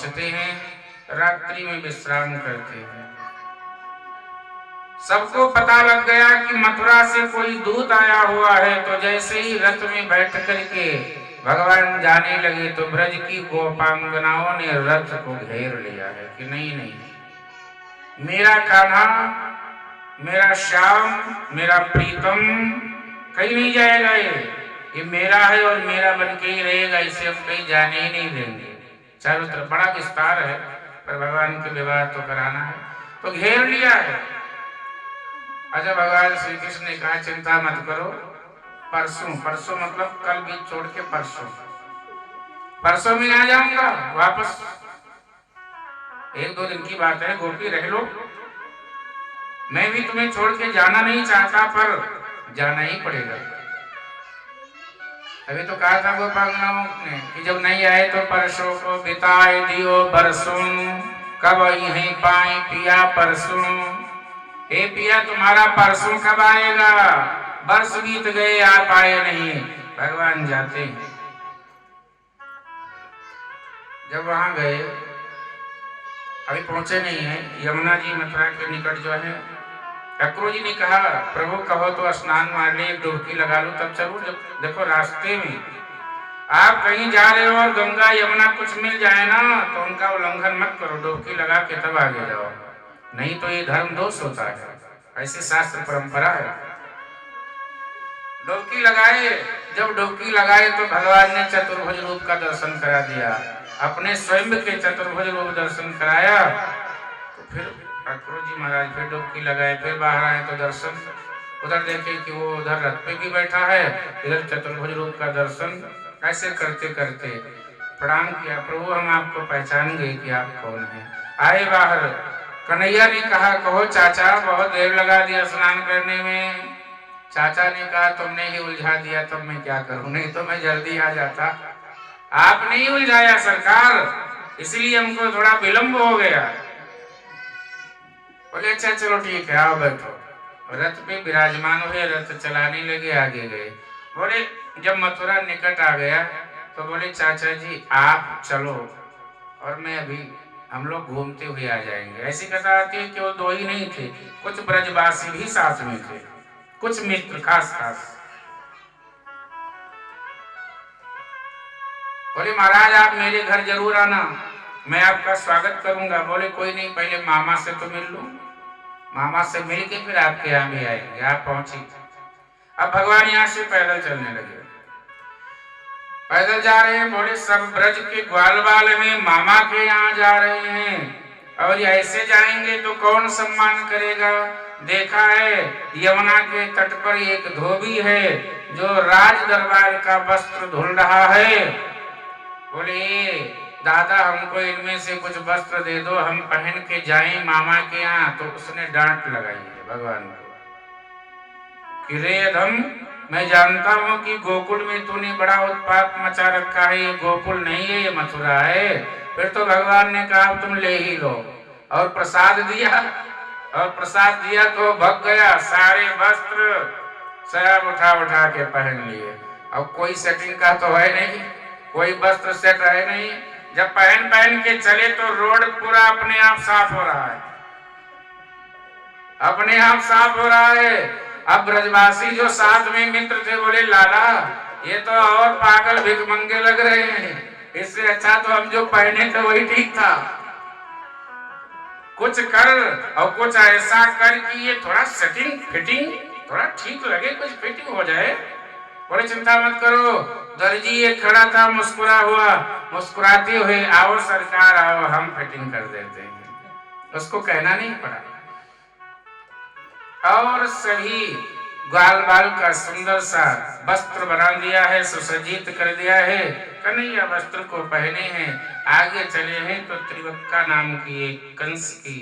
पहुंचते हैं, रात्रि में विश्राम करते हैं। सबको पता लग गया कि मथुरा से कोई दूत आया हुआ है, तो जैसे ही रथ में बैठ करके भगवान जाने लगे तो ब्रज की गोपांगनाओं ने रथ को घेर लिया है कि नहीं नहीं, मेरा कान्हा, मेरा श्याम, मेरा प्रीतम कहीं नहीं जाएगा, ये मेरा है और मेरा बन के ही रहेगा, इसे हम कहीं जाने ही नहीं देंगे। चारों तरफ बड़ा विस्तार है, पर भगवान के विवाह तो कराना है, तो घेर लिया है। अच्छा, भगवान श्री कृष्ण ने कहा चिंता मत करो, परसों, परसों मतलब कल बीच छोड़ के परसों, परसों में आ जाऊंगा वापस। 1-2 दिन की बात है, गोपी रह लो, मैं भी तुम्हें छोड़ के जाना नहीं चाहता, पर जाना ही पड़ेगा। अभी तो कहा था गोपांगनाओं ने कि जब नहीं आए तो परसों को बिताए दियो बरसों, कब यहीं पाए पिया परसों। हे पिया, तुम्हारा परसों कब आएगा? वर्ष बीत गए, आ पाए नहीं। भगवान जाते हैं, जब वहां गए, अभी पहुंचे नहीं है, यमुना जी मथुरा के निकट जो है, ठाकुर जी ने कहा प्रभु कहो तो स्नान मार ले, एक डुबकी लगा लो तब चलो। जब देखो रास्ते में आप कहीं जा रहे हो और गंगा यमुना कुछ मिल जाए ना, तो उनका उल्लंघन मत करो, डुबकी लगा के तब आगे जाओ, नहीं तो ये धर्म दोष होता है, ऐसे शास्त्र परंपरा है। डुबकी लगाए, जब डुबकी लगाए तो भगवान ने चतुर्भुज रूप का दर्शन करा दिया, अपने स्वयं के चतुर्भुज रूप दर्शन कराया। तो फिर ठाकुर जी महाराज फिर डुबकी लगाए, फिर बाहर आए तो दर्शन, उधर देखे कि वो उधर रथ पे भी बैठा है, इधर चतुर्भुज रूप का दर्शन। ऐसे करते करते प्रणाम किया, प्रभु हम आपको पहचान गए कि आप कौन हैं। आए बाहर, कन्हैया ने कहा कहो चाचा, बहुत देर लगा दिया स्नान करने में। चाचा ने कहा तुमने ही उलझा दिया, तब मैं क्या करूं, नहीं तो मैं जल्दी आ जाता। आपने ही उलझाया सरकार, इसलिए हमको थोड़ा विलंब हो गया। बोले अच्छा चलो ठीक है, आओ बैठो। रथ पे विराजमान हुए, रथ चलाने लगे, आगे गए। बोले जब मथुरा निकट आ गया तो बोले चाचा जी आप चलो और मैं अभी, हम लोग घूमते हुए आ जाएंगे। ऐसी कथा आती है कि वो 2 ही नहीं थे, कुछ ब्रजवासी भी साथ में थे, कुछ मित्र खास खास। बोले महाराज आप मेरे घर जरूर आना, मैं आपका स्वागत करूंगा। बोले कोई नहीं, पहले मामा से तो मिल लूं, मामा से मिल के फिर आपके यहाँ भी आएंगे। आप पहुंची, अब भगवान यहाँ से पैदल चलने लगे, पैदल जा रहे हैं। बोले सब ब्रज के ग्वाल बाल हैं, मामा के यहाँ जा रहे हैं, और ऐसे जाएंगे तो कौन सम्मान करेगा। देखा है यमुना के तट पर एक धोबी है जो राज दरबार का वस्त्र धुल रहा है। बोले दादा हमको इनमें से कुछ वस्त्र दे दो, हम पहन के जाएं मामा के यहाँ। तो उसने डांट लगाई है भगवान को कि रे अधम, मैं जानता हूं कि गोकुल में तूने बड़ा उत्पात मचा रखा है, ये गोकुल नहीं है, ये मथुरा है। फिर तो भगवान ने कहा तुम ले ही लो, और प्रसाद दिया, और प्रसाद दिया तो भग गया, सारे वस्त्र सब उठा उठा के पहन लिए। अब कोई सेटिंग का तो है नहीं, कोई वस्त्र सेट है नहीं। जब पहन पहन के चले तो रोड पूरा अपने आप साफ हो रहा है, अपने आप साफ हो रहा है। अब ब्रजवासी जो साथ में मित्र थे बोले लाला ये तो और पागल भिखमंगे लग रहे हैं, इससे अच्छा तो हम जो पहने थे वही ठीक था। कुछ कर और कुछ ऐसा कर कि ये थोड़ा सेटिंग फिटिंग थोड़ा ठीक लगे, कुछ फिटिंग हो जाए। बोले चिंता मत करो, दर्जी एक खड़ा था मुस्कुरा हुआ, मुस्कुराते हुए आओ सरकार आओ हम फिटिंग कर देते हैं, उसको कहना नहीं पड़ा। और सभी ग्वाल बाल का सुंदर सा वस्त्र बना दिया है, सुसज्जित कर दिया है, कन्हैया वस्त्र को पहने हैं, आगे चले हैं तो त्रिवक्का नाम की एक कंस की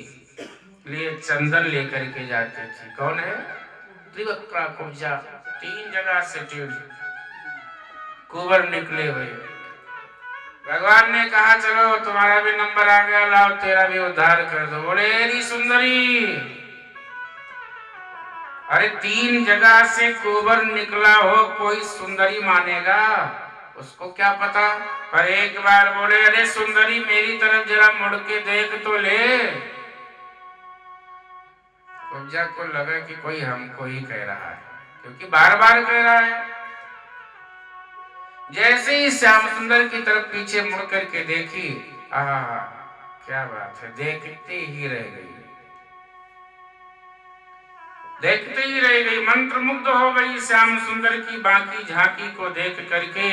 लिए चंदन लेकर के जाते थे। कौन है? त्रिवक्का कुब्जा, 3 जगह से कुंवर निकले हुए। भगवान ने कहा चलो तुम्हारा भी नंबर आ गया, लाओ तेरा भी उद्धार कर दो। बोले सुंदरी, अरे 3 जगह से कुंवर निकला हो, कोई सुंदरी मानेगा? उसको क्या पता, पर एक बार बोले अरे सुंदरी मेरी तरफ जरा मुड़ के देख तो ले। कुब्जा को लगा कि कोई हमको ही कह रहा है, क्योंकि बार बार कह रहा है। जैसे ही श्याम सुंदर की तरफ पीछे मुड़ करके देखी, आहा क्या बात है, देखते ही रह गई, देखते ही रह गई, मंत्रमुग्ध हो गई श्याम सुंदर की बाकी झांकी को देख करके।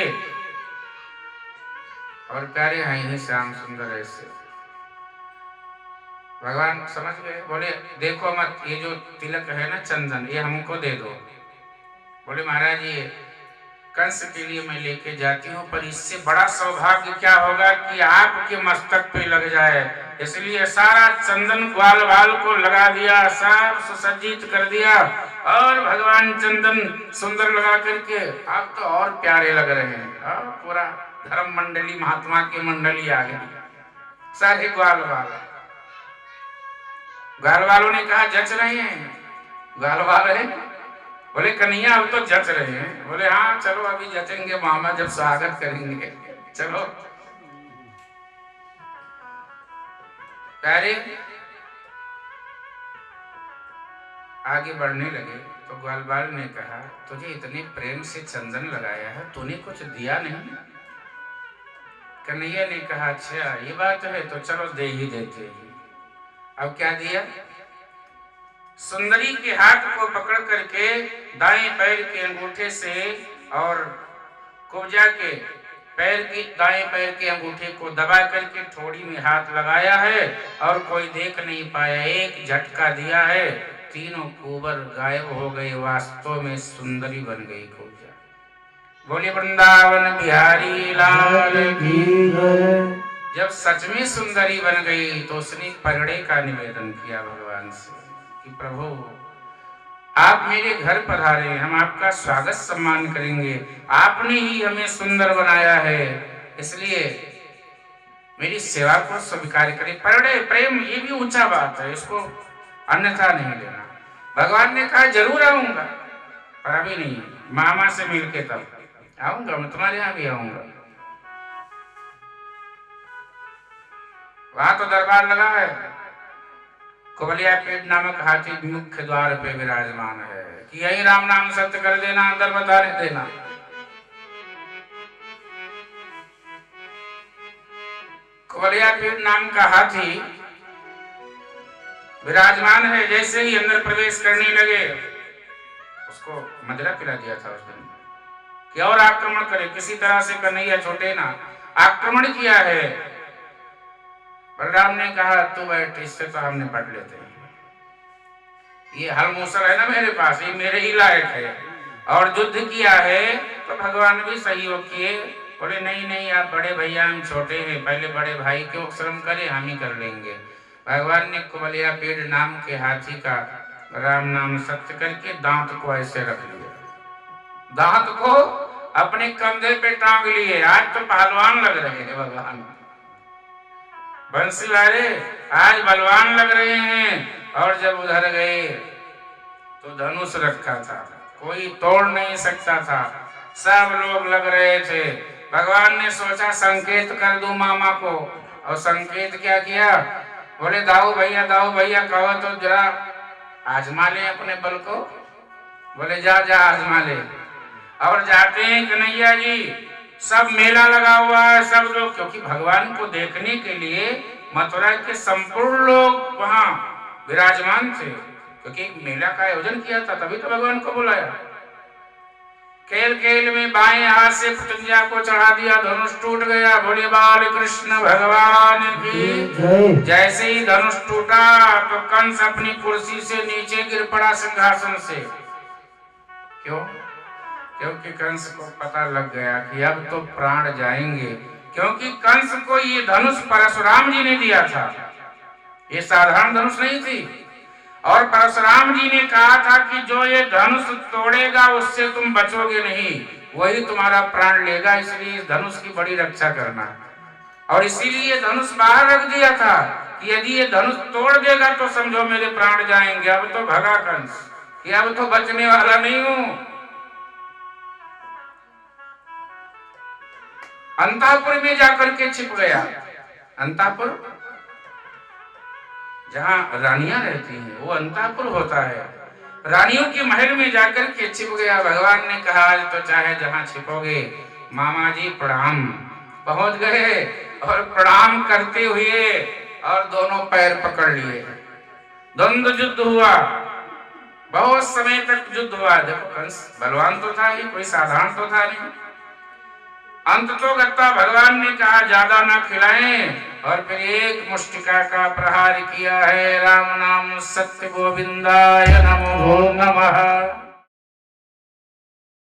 और प्यारे हैं ही श्याम सुंदर ऐसे। भगवान समझ गए, बोले देखो मत, ये जो तिलक है ना चंदन, ये हमको दे दो। बोले महाराज ये कंस के लिए मैं लेके जाती हूँ, पर इससे बड़ा सौभाग्य क्या होगा कि आपके मस्तक पे लग जाए, इसलिए सारा चंदन ग्वाल बाल को लगा दिया, सब सुसज्जित कर दिया। और भगवान चंदन सुंदर लगा करके आप तो और प्यारे लग रहे हैं। पूरा धर्म मंडली, महात्मा की मंडली आ गई, सारे ग्वाल बाल। ग्वाल वालों ने कहा जच रहे हैं, ग्वाल वाल है। बोले कन्हैया अब तो जच रहे हैं। बोले हाँ चलो अभी जचेंगे मामा, जब स्वागत करेंगे, चलो। प्यारे आगे बढ़ने लगे तो ग्वालबाल ने कहा तुझे इतने प्रेम से चंदन लगाया है, तूने कुछ दिया नहीं? कन्हैया ने कहा अच्छा ये बात है, तो चलो दे ही देते हैं। अब क्या दिया? सुंदरी के हाथ को पकड़ करके दाएं पैर के अंगूठे से और कुब्जा के पैर की दाएं पैर के अंगूठे को दबा करके ठोड़ी में हाथ लगाया है, और कोई देख नहीं पाया, एक झटका दिया है, तीनों कुंवर गायब हो गए। वास्तव में सुंदरी बन गई कुब्जा। बोले वृंदावन बिहारी लाल की जय। जब सच में सुंदरी बन गई तो उसने पगड़े का निवेदन किया भगवान से कि प्रभु आप मेरे घर पधारे, हम आपका स्वागत सम्मान करेंगे, आपने ही हमें सुंदर बनाया है, इसलिए मेरी सेवा को स्वीकार करें। पगड़े प्रेम ये भी ऊंचा बात है, इसको अन्यथा नहीं लेना। भगवान ने कहा जरूर आऊंगा, पर अभी नहीं, मामा से मिलके तब आऊंगा, मैं तुम्हारे यहाँ भी आऊंगा। वहां तो दरबार लगा है, कुबलिया पेट नामक हाथी मुख्य द्वार पे विराजमान है कि यही राम नाम सत्य कर देना, अंदर बताने देना। कुबलिया पेट नाम का हाथी विराजमान है। जैसे ही अंदर प्रवेश करने लगे, उसको मदिरा पिला दिया था उस दिन कि और आक्रमण करे, किसी तरह से कन्हैया छोटे ना। आक्रमण किया है। बलराम ने कहा तू बैठ, इससे तो हम निपट लेते हैं, ये हल मूसल है ना मेरे पास, ये मेरे ही लायक है। और युद्ध किया है तो भगवान भी सहयोग किए। बोले नहीं नहीं आप बड़े भैया, हम छोटे हैं, पहले बड़े भाई क्यों श्रम करे, हम ही कर लेंगे। भगवान ने कुबलिया पेड़ नाम के हाथी का राम नाम सत्य करके दांत को ऐसे रख लिया, दांत को अपने कंधे पे टांग लिए। आज तो पहलवान लग रहे हैं भगवान, बंसी वाले आज बलवान लग रहे हैं। और जब उधर गए तो धनुष रखा था, कोई तोड़ नहीं सकता था, सब लोग लग रहे थे। भगवान ने सोचा संकेत कर दूं मामा को, और संकेत क्या किया? बोले दाऊ भैया कहो तो जरा आजमा ले अपने बल को। बोले जा जा आजमा ले। और जाते हैं कन्हैया जी, सब मेला लगा हुआ है, सब लोग, क्योंकि भगवान को देखने के लिए मथुरा के संपूर्ण लोग वहां विराजमान थे, क्योंकि एक मेला का आयोजन किया था, तभी तो भगवान को बुलाया। खेल खेल में बाएं हाथ से पतंजा को चढ़ा दिया, धनुष टूट गया। बोले बाल कृष्ण भगवान की। जैसे ही धनुष टूटा तो कंस अपनी कुर्सी से नीचे गिर पड़ा, सिंहासन से। क्यों? क्योंकि कंस को पता लग गया कि अब तो प्राण जाएंगे, क्योंकि कंस को ये धनुष परशुराम जी ने दिया था, ये साधारण धनुष नहीं थी। और परशुराम जी ने कहा था कि जो ये धनुष तोड़ेगा उससे तुम बचोगे नहीं, वही तुम्हारा प्राण लेगा, इसलिए इस धनुष की बड़ी रक्षा करना। और इसीलिए धनुष बाहर रख दिया था कि यदि ये धनुष तोड़ देगा तो समझो मेरे प्राण जाएंगे। अब तो भगा कंस कि अब तो बचने वाला नहीं हूं। अंतापुर में जाकर के छिप गया। अंतापुर जहां रानियां रहती हैं वो अंतापुर होता है। रानियों के महल में जाकर के छिप गया। भगवान ने कहा आज तो चाहे जहां छिपोगे मामा जी प्रणाम। पहुंच गए और प्रणाम करते हुए और दोनों पैर पकड़ लिए। द्वंद्व युद्ध हुआ, बहुत समय तक युद्ध हुआ। देखो कंस बलवान तो था ही, कोई साधारण तो था नहीं। अंत तो गत्ता भगवान ने कहा ज्यादा ना खिलाएं और फिर एक मुष्टिका का प्रहार किया है। राम नाम सत्य गोविंदाय नमो नमः।